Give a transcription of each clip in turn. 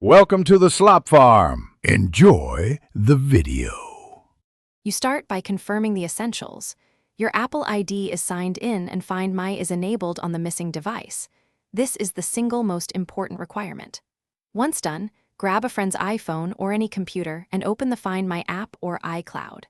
Welcome to the Slop Farm. Enjoy the video. You start by confirming the essentials. Your Apple ID is signed in and Find My is enabled on the missing device. This is the single most important requirement. Once done, grab a friend's iPhone or any computer and open the Find My app or iCloud.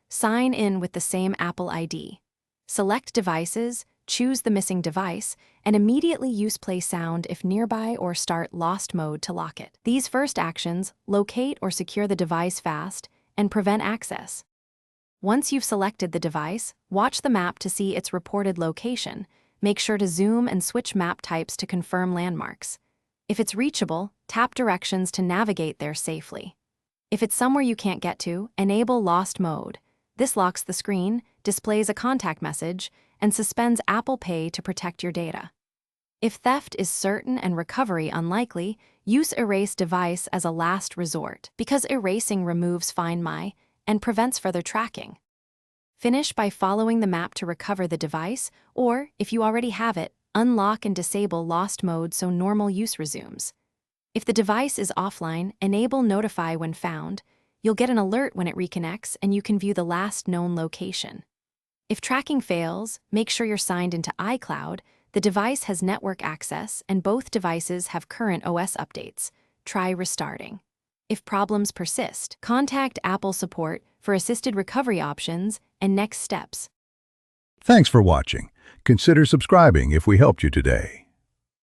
Sign in with the same Apple ID. Select Devices, choose the missing device, and immediately use Play Sound if nearby or start Lost Mode to lock it. These first actions locate or secure the device fast and prevent access. Once you've selected the device, watch the map to see its reported location. Make sure to zoom and switch map types to confirm landmarks. If it's reachable, tap directions to navigate there safely. If it's somewhere you can't get to, enable Lost Mode. This locks the screen, displays a contact message, and suspends Apple Pay to protect your data. If theft is certain and recovery unlikely, use Erase Device as a last resort, because erasing removes Find My and prevents further tracking. Finish by following the map to recover the device, or, if you already have it, unlock and disable Lost Mode so normal use resumes. If the device is offline, enable Notify when found. You'll get an alert when it reconnects, and you can view the last known location. If tracking fails, make sure you're signed into iCloud. The device has network access, and both devices have current OS updates. Try restarting. If problems persist, contact Apple support for assisted recovery options and next steps. Thanks for watching. Consider subscribing if we helped you today.